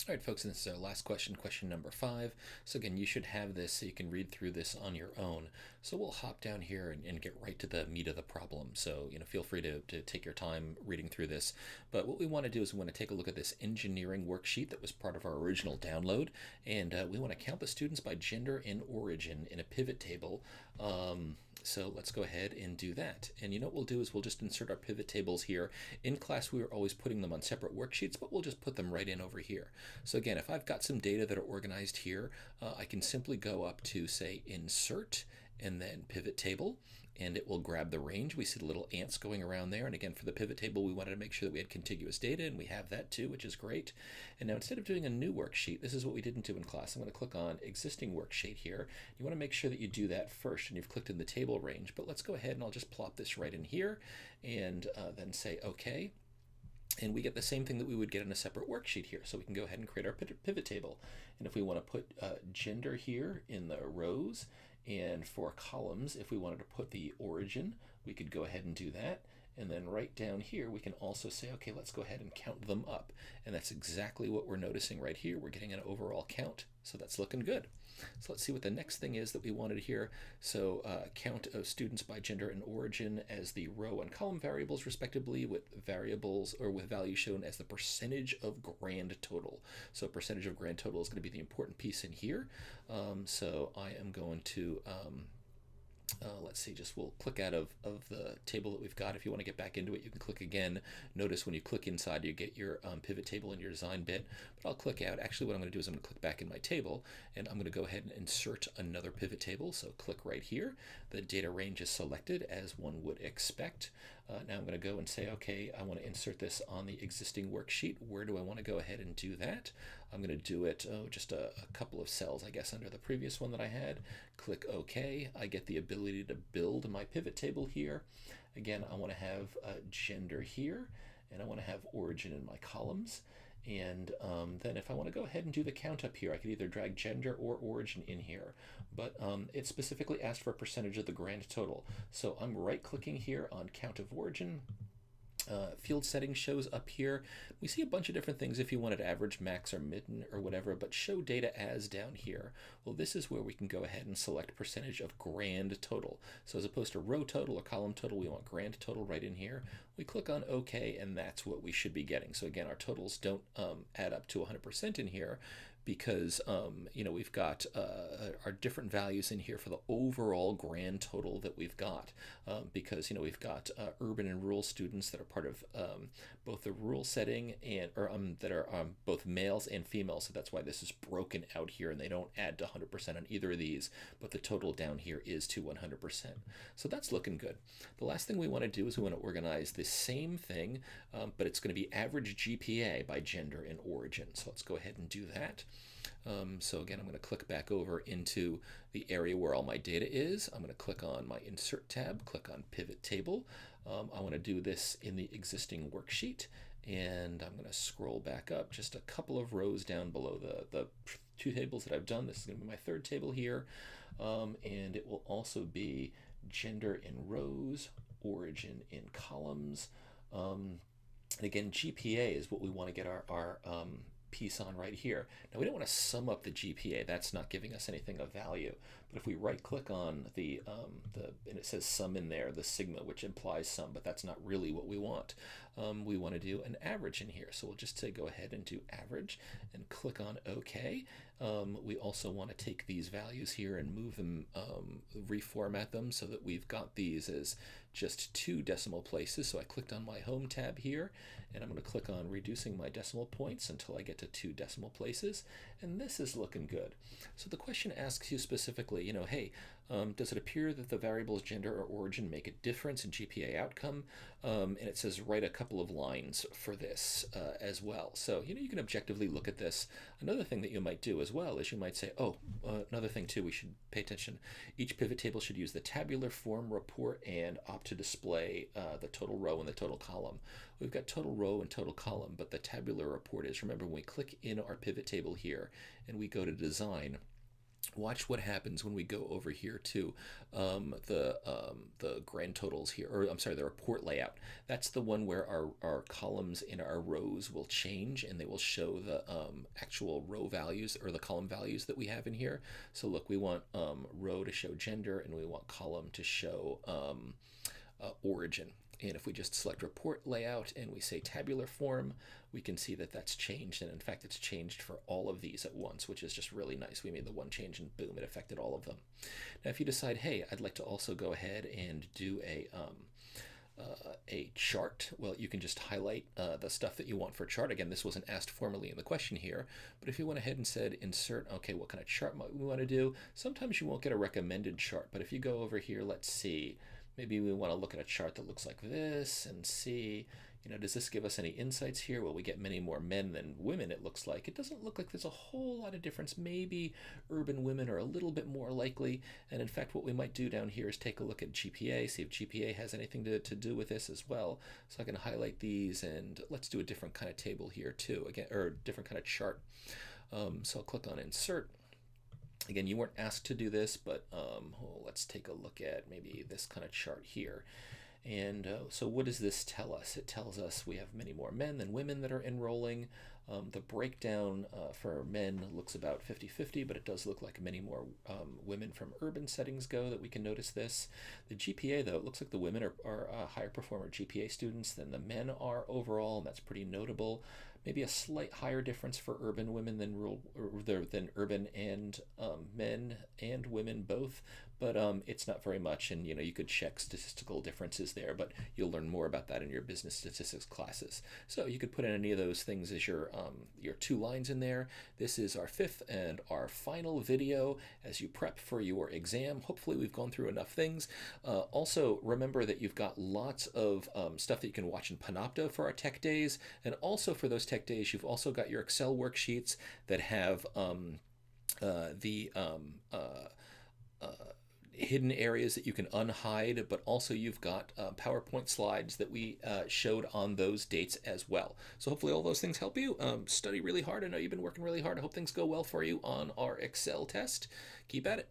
All right, folks, and this is our last question, question number 5. So again, you should have this so you can read through this on your own. So we'll hop down here and get right to the meat of the problem. So, feel free to take your time reading through this. But what we want to do is we want to take a look at this engineering worksheet that was part of our original download. And we want to count the students by gender and origin in a pivot table. So let's go ahead and do that. And what we'll do is we'll just insert our pivot tables here. In class, we were always putting them on separate worksheets, but we'll just put them right in over here. So again, if I've got some data that are organized here, I can simply go up to, say, Insert, and then Pivot Table, and it will grab the range. We see the little ants going around there. And again, for the pivot table, we wanted to make sure that we had contiguous data, and we have that too, which is great. And now instead of doing a new worksheet, this is what we didn't do in class. I'm going to click on Existing Worksheet here. You want to make sure that you do that first, and you've clicked in the table range. But let's go ahead and I'll just plop this right in here, and then say OK. And we get the same thing that we would get in a separate worksheet here. So we can go ahead and create our pivot table. And if we want to put gender here in the rows, and for columns, if we wanted to put the origin, we could go ahead and do that. And then right down here, we can also say, okay, let's go ahead and count them up. And that's exactly what we're noticing right here. We're getting an overall count. So that's looking good. So let's see what the next thing is that we wanted here. So count of students by gender and origin as the row and column variables respectively, with variables or with values shown as the percentage of grand total. So percentage of grand total is going to be the important piece in here. So I am going to let's see, we'll click out of the table that we've got. If you want to get back into it, you can click again. Notice when you click inside, you get your pivot table and your design bit. But I'll click out. Actually, what I'm going to do is I'm going to click back in my table, and I'm going to go ahead and insert another pivot table. So click right here. The data range is selected as one would expect. Now I'm going to go and say, okay, I want to insert this on the existing worksheet. Where do I want to go ahead and do that? I'm going to do it, just a couple of cells, I guess, under the previous one that I had. Click OK. I get the ability to build my pivot table here. Again, I want to have gender here, and I want to have origin in my columns. And then if I want to go ahead and do the count up here, I could either drag gender or origin in here. But it specifically asked for a percentage of the grand total. So I'm right-clicking here on count of origin. Field settings shows up here. We see a bunch of different things if you wanted average, max, or mid, or whatever, but show data as down here. Well, this is where we can go ahead and select percentage of grand total. So as opposed to row total or column total, we want grand total right in here. We click on OK, and that's what we should be getting. So again, our totals don't add up to 100% in here, because we've got our different values in here for the overall grand total that we've got, because we've got urban and rural students that are part of both the rural setting and that are both males and females. So that's why this is broken out here, and they don't add to 100% on either of these, but the total down here is to 100%. So that's looking good. The last thing we want to do is we want to organize the same thing, but it's going to be average GPA by gender and origin. So let's go ahead and do that. So again, I'm going to click back over into the area where all my data is. I'm going to click on my Insert tab, click on Pivot Table. I want to do this in the existing worksheet, and I'm going to scroll back up just a couple of rows down below the two tables that I've done. This is going to be my third table here, and it will also be gender in rows, origin in columns. And again, GPA is what we want to get our piece on right here. Now we don't want to sum up the GPA. That's not giving us anything of value. But if we right click on the and it says sum in there, the sigma, which implies sum, but that's not really what we want. We want to do an average in here. So we'll just say go ahead and do average and click on OK. We also want to take these values here and move them, reformat them so that we've got these as just 2 decimal places. So I clicked on my home tab here, and I'm going to click on reducing my decimal points until I get to 2 decimal places, and this is looking good. So the question asks you specifically, hey, does it appear that the variables gender or origin make a difference in GPA outcome? And it says write a couple of lines for this as well. So you can objectively look at this. Another thing that you might do as well is you might say, another thing too, we should pay attention. Each pivot table should use the tabular form report and opt to display the total row and the total column. We've got total row and total column, but the tabular report is, remember, when we click in our pivot table here and we go to design, Watch what happens when we go over here to the grand totals here, or I'm sorry, the report layout. That's the one where our columns and our rows will change, and they will show the actual row values or the column values that we have in here. So look, we want row to show gender, and we want column to show origin. And if we just select report layout and we say tabular form, we can see that that's changed. And in fact, it's changed for all of these at once, which is just really nice. We made the one change and boom, it affected all of them. Now, if you decide, hey, I'd like to also go ahead and do a chart, well, you can just highlight the stuff that you want for a chart. Again, this wasn't asked formally in the question here, but if you went ahead and said insert, okay, what kind of chart might we want to do? Sometimes you won't get a recommended chart, but if you go over here, let's see, maybe we want to look at a chart that looks like this and see, does this give us any insights here? Well, we get many more men than women, it looks like. It doesn't look like there's a whole lot of difference. Maybe urban women are a little bit more likely. And in fact, what we might do down here is take a look at GPA, see if GPA has anything to do with this as well. So I can highlight these, and let's do a different kind of table here too, again, or a different kind of chart. So I'll click on insert. Again, you weren't asked to do this, but let's take a look at maybe this kind of chart here. And so what does this tell us? It tells us we have many more men than women that are enrolling. The breakdown for men looks about 50-50, but it does look like many more women from urban settings go that we can notice this. The GPA, though, it looks like the women are higher performer GPA students than the men are overall, and that's pretty notable. Maybe a slight higher difference for urban women than rural, than urban and men and women both, but it's not very much. And you could check statistical differences there, but you'll learn more about that in your business statistics classes. So you could put in any of those things as your 2 lines in there. This is our 5th and our final video as you prep for your exam. Hopefully we've gone through enough things. Also, remember that you've got lots of stuff that you can watch in Panopto for our tech days, and also for those tech days, you've also got your Excel worksheets that have the hidden areas that you can unhide, but also you've got PowerPoint slides that we showed on those dates as well. So hopefully all those things help you. Study really hard. I know you've been working really hard. I hope things go well for you on our Excel test. Keep at it.